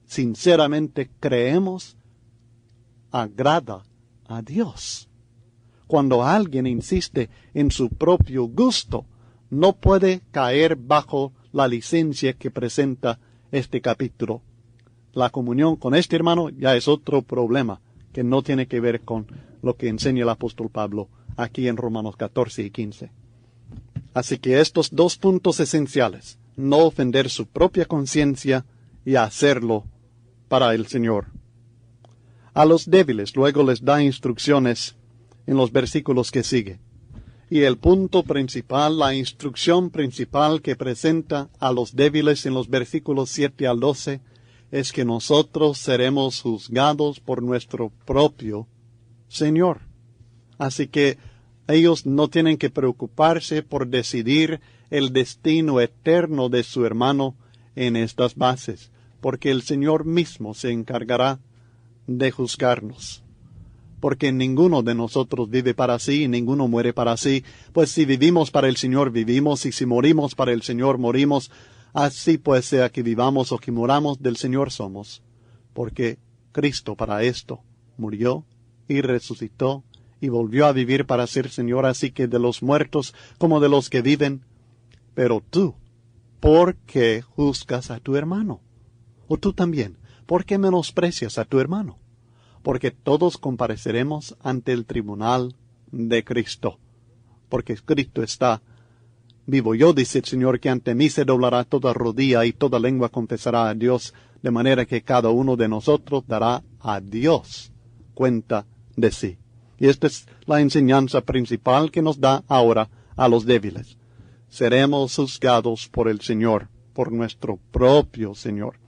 sinceramente creemos agrada a Dios. Cuando alguien insiste en su propio gusto, no puede caer bajo la licencia que presenta este capítulo. La comunión con este hermano ya es otro problema que no tiene que ver con lo que enseña el apóstol Pablo aquí en Romanos 14 y 15. Así que estos dos puntos esenciales, no ofender su propia conciencia y hacerlo para el Señor. A los débiles luego les da instrucciones en los versículos que sigue. Y el punto principal, la instrucción principal que presenta a los débiles en los versículos 7 al 12, es que nosotros seremos juzgados por nuestro propio Señor. Así que ellos no tienen que preocuparse por decidir el destino eterno de su hermano en estas bases, porque el Señor mismo se encargará de juzgarnos. Porque ninguno de nosotros vive para sí y ninguno muere para sí. Pues si vivimos para el Señor, vivimos, y si morimos para el Señor, morimos. Así pues, sea que vivamos o que muramos, del Señor somos. Porque Cristo para esto murió y resucitó y volvió a vivir para ser Señor, así que de los muertos como de los que viven. Pero tú, ¿por qué juzgas a tu hermano? O tú también, ¿por qué menosprecias a tu hermano? Porque todos compareceremos ante el tribunal de Cristo. Porque Cristo está vivo. Yo, dice el Señor, que ante mí se doblará toda rodilla y toda lengua confesará a Dios, de manera que cada uno de nosotros dará a Dios cuenta de sí. Y esta es la enseñanza principal que nos da ahora a los débiles. Seremos juzgados por el Señor, por nuestro propio Señor,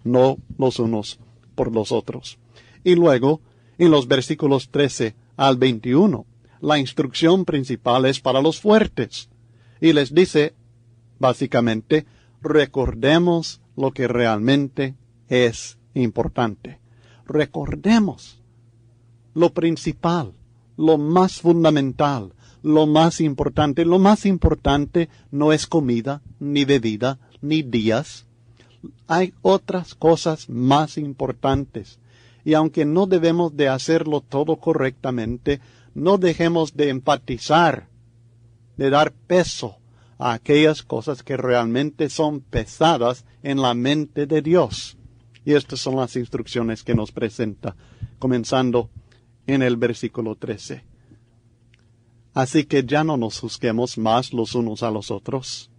no los unos por los otros. Y luego, en los versículos 13 al 21, la instrucción principal es para los fuertes. Y les dice, básicamente, recordemos lo que realmente es importante. Recordemos lo principal, lo más fundamental, lo más importante. Lo más importante no es comida, ni bebida, ni días. Hay otras cosas más importantes. Y aunque no debemos de hacerlo todo correctamente, no dejemos de enfatizar, de dar peso a aquellas cosas que realmente son pesadas en la mente de Dios. Y estas son las instrucciones que nos presenta, comenzando en el versículo 13. Así que ya no nos juzguemos más los unos a los otros,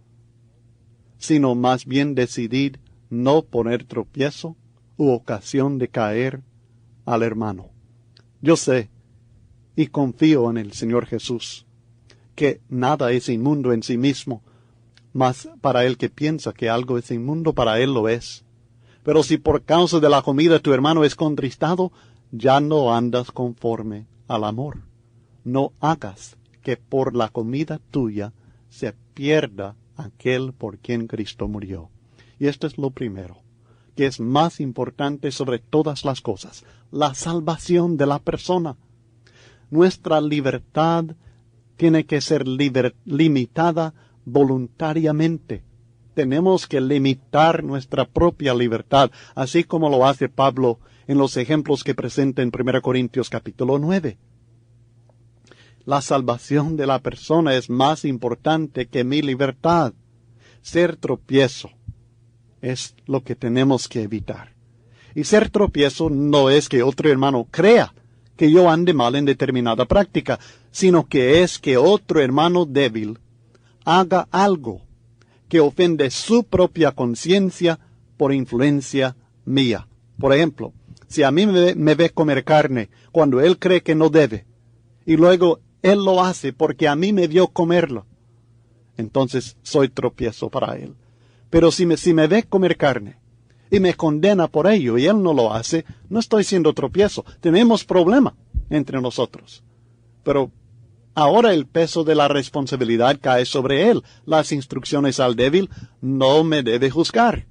sino más bien decidid no poner tropiezo u ocasión de caer al hermano. Yo sé y confío en el Señor Jesús, que nada es inmundo en sí mismo, mas para el que piensa que algo es inmundo, para él lo es. Pero si por causa de la comida tu hermano es contristado, ya no andas conforme al amor. No hagas que por la comida tuya se pierda aquel por quien Cristo murió. Y esto es lo primero, que es más importante sobre todas las cosas, la salvación de la persona. Nuestra libertad tiene que ser limitada voluntariamente. Tenemos que limitar nuestra propia libertad, así como lo hace Pablo en los ejemplos que presenta en 1 Corintios capítulo 9. La salvación de la persona es más importante que mi libertad. Ser tropiezo es lo que tenemos que evitar. Y ser tropiezo no es que otro hermano crea que yo ande mal en determinada práctica, sino que es que otro hermano débil haga algo que ofende su propia conciencia por influencia mía. Por ejemplo, si a mí me ve comer carne cuando él cree que no debe, y luego él lo hace porque a mí me vio comerlo, entonces soy tropiezo para él. Pero si me ve comer carne y me condena por ello y él no lo hace, no estoy siendo tropiezo. Tenemos problema entre nosotros. Pero ahora el peso de la responsabilidad cae sobre él. Las instrucciones al débil no me debe juzgar.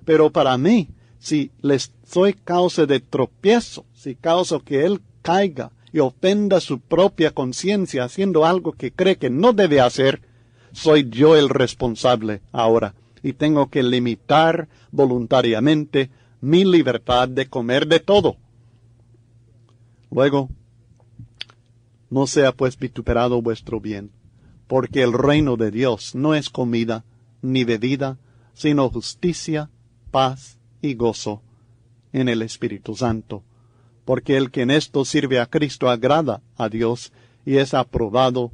Pero para mí, si les soy causa de tropiezo, si causa que él caiga y ofenda su propia conciencia haciendo algo que cree que no debe hacer, soy yo el responsable ahora y tengo que limitar voluntariamente mi libertad de comer de todo. Luego, no sea pues vituperado vuestro bien, porque el reino de Dios no es comida ni bebida, sino justicia, paz y gozo en el Espíritu Santo, porque el que en esto sirve a Cristo agrada a Dios y es aprobado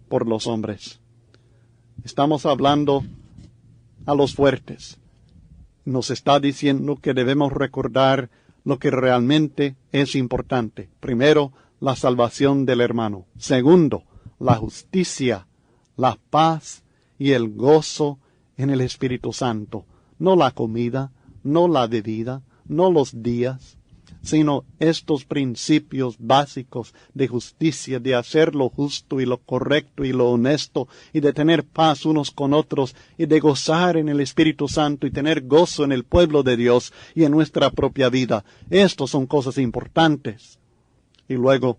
por los hombres. Estamos hablando a los fuertes. Nos está diciendo que debemos recordar lo que realmente es importante. Primero, la salvación del hermano. Segundo, la justicia, la paz y el gozo en el Espíritu Santo. No la comida, no la bebida, no los días, sino estos principios básicos de justicia, de hacer lo justo y lo correcto y lo honesto, y de tener paz unos con otros, y de gozar en el Espíritu Santo, y tener gozo en el pueblo de Dios y en nuestra propia vida. Estos son cosas importantes. Y luego,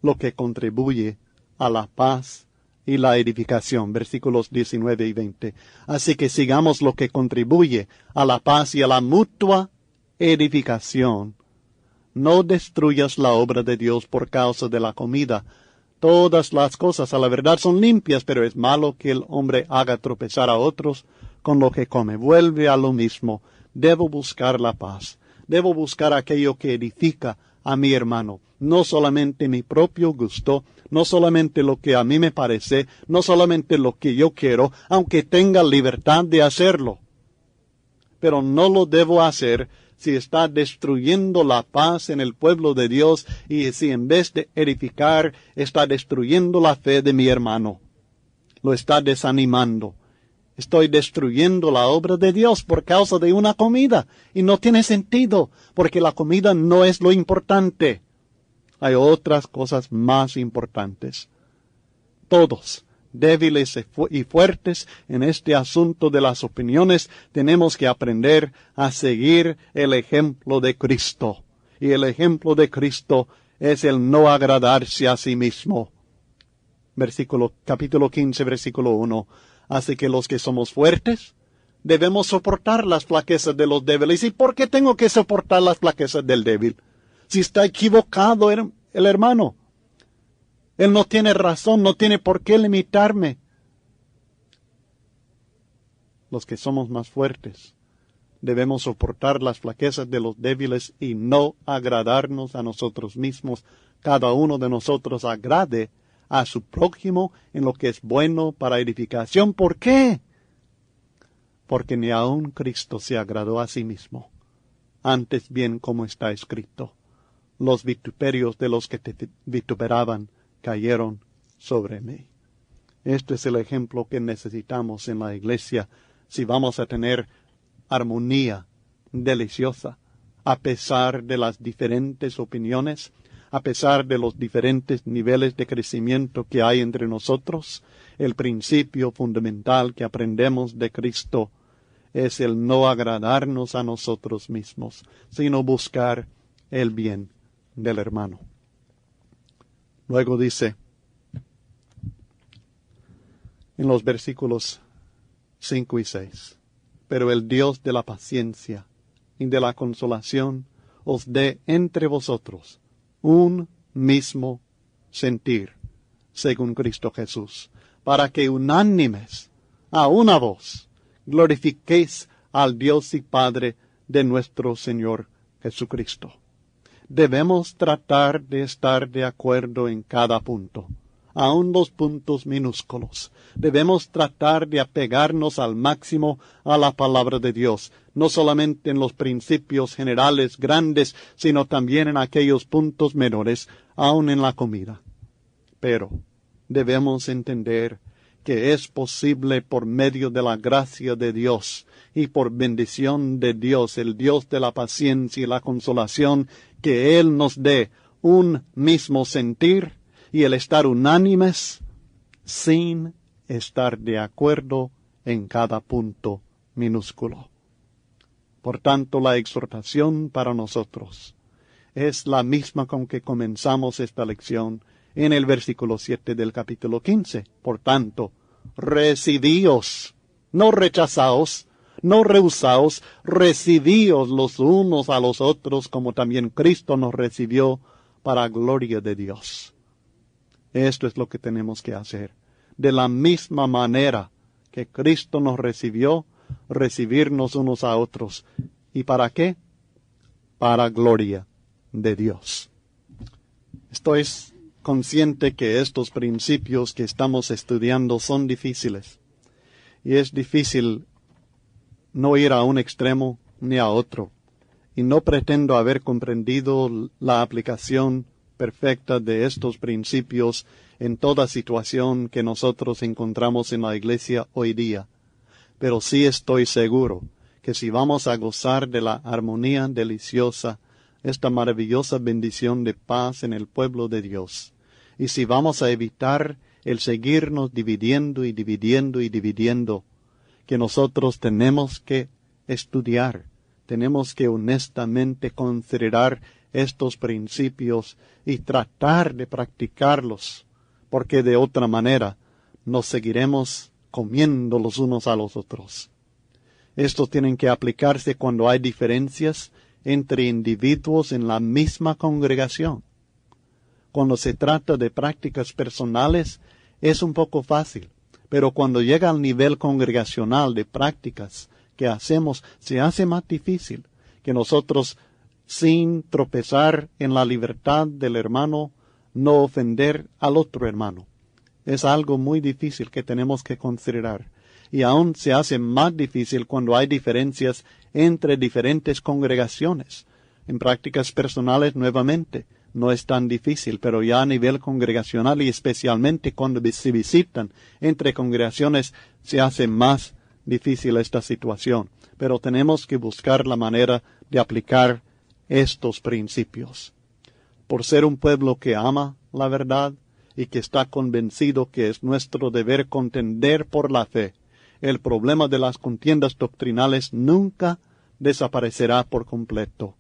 lo que contribuye a la paz y la edificación, versículos 19 y 20. Así que sigamos lo que contribuye a la paz y a la mutua edificación. No destruyas la obra de Dios por causa de la comida. Todas las cosas a la verdad son limpias, pero es malo que el hombre haga tropezar a otros con lo que come. Vuelve a lo mismo. Debo buscar la paz. Debo buscar aquello que edifica a mi hermano. No solamente mi propio gusto, no solamente lo que a mí me parece, no solamente lo que yo quiero, aunque tenga libertad de hacerlo. Pero no lo debo hacer si está destruyendo la paz en el pueblo de Dios y si en vez de edificar está destruyendo la fe de mi hermano. Lo está desanimando. Estoy destruyendo la obra de Dios por causa de una comida. Y no tiene sentido, porque la comida no es lo importante. Hay otras cosas más importantes. Todos, débiles y fuertes en este asunto de las opiniones, tenemos que aprender a seguir el ejemplo de Cristo. Y el ejemplo de Cristo es el no agradarse a sí mismo. Capítulo 15, versículo 1. Así que los que somos fuertes, debemos soportar las flaquezas de los débiles. ¿Y por qué tengo que soportar las flaquezas del débil? Si está equivocado el hermano. Él no tiene razón, no tiene por qué limitarme. Los que somos más fuertes, debemos soportar las flaquezas de los débiles y no agradarnos a nosotros mismos. Cada uno de nosotros agrade a su prójimo en lo que es bueno para edificación. ¿Por qué? Porque ni aun Cristo se agradó a sí mismo. Antes bien, como está escrito, los vituperios de los que te vituperaban cayeron sobre mí. Este es el ejemplo que necesitamos en la iglesia si vamos a tener armonía deliciosa, a pesar de las diferentes opiniones, a pesar de los diferentes niveles de crecimiento que hay entre nosotros. El principio fundamental que aprendemos de Cristo es el no agradarnos a nosotros mismos, sino buscar el bien del hermano. Luego dice, en los versículos 5 y 6, pero el Dios de la paciencia y de la consolación os dé entre vosotros un mismo sentir, según Cristo Jesús, para que unánimes, a una voz, glorifiquéis al Dios y Padre de nuestro Señor Jesucristo. Debemos tratar de estar de acuerdo en cada punto, aun los puntos minúsculos. Debemos tratar de apegarnos al máximo a la palabra de Dios, no solamente en los principios generales grandes, sino también en aquellos puntos menores, aun en la comida. Pero debemos entender que es posible por medio de la gracia de Dios y por bendición de Dios, el Dios de la paciencia y la consolación, que Él nos dé un mismo sentir y el estar unánimes sin estar de acuerdo en cada punto minúsculo. Por tanto, la exhortación para nosotros es la misma con que comenzamos esta lección en el versículo 7 del capítulo 15. Por tanto, recibíos, no rechazaos, no rehusaos, recibíos los unos a los otros como también Cristo nos recibió para gloria de Dios. Esto es lo que tenemos que hacer. De la misma manera que Cristo nos recibió, recibirnos unos a otros. ¿Y para qué? Para gloria de Dios. Estoy consciente que estos principios que estamos estudiando son difíciles. Y es difícil no ir a un extremo ni a otro. Y no pretendo haber comprendido la aplicación perfecta de estos principios en toda situación que nosotros encontramos en la iglesia hoy día. Pero sí estoy seguro que si vamos a gozar de la armonía deliciosa, esta maravillosa bendición de paz en el pueblo de Dios, y si vamos a evitar el seguirnos dividiendo y dividiendo y dividiendo, que nosotros tenemos que estudiar, tenemos que honestamente considerar estos principios y tratar de practicarlos, porque de otra manera nos seguiremos comiendo los unos a los otros. Estos tienen que aplicarse cuando hay diferencias entre individuos en la misma congregación. Cuando se trata de prácticas personales es un poco fácil, pero cuando llega al nivel congregacional de prácticas que hacemos, se hace más difícil que nosotros, sin tropezar en la libertad del hermano, no ofender al otro hermano. Es algo muy difícil que tenemos que considerar. Y aún se hace más difícil cuando hay diferencias entre diferentes congregaciones. En prácticas personales, nuevamente, no es tan difícil, pero ya a nivel congregacional y especialmente cuando se visitan entre congregaciones, se hace más difícil esta situación. Pero tenemos que buscar la manera de aplicar estos principios. Por ser un pueblo que ama la verdad y que está convencido que es nuestro deber contender por la fe, el problema de las contiendas doctrinales nunca desaparecerá por completo.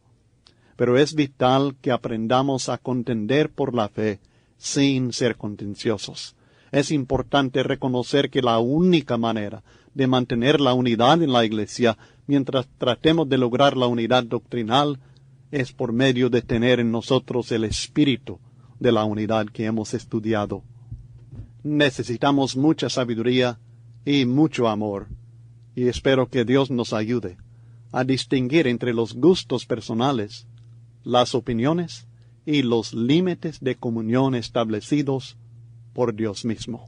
Pero es vital que aprendamos a contender por la fe sin ser contenciosos. Es importante reconocer que la única manera de mantener la unidad en la iglesia, mientras tratemos de lograr la unidad doctrinal, es por medio de tener en nosotros el espíritu de la unidad que hemos estudiado. Necesitamos mucha sabiduría y mucho amor, y espero que Dios nos ayude a distinguir entre los gustos personales, las opiniones y los límites de comunión establecidos por Dios mismo.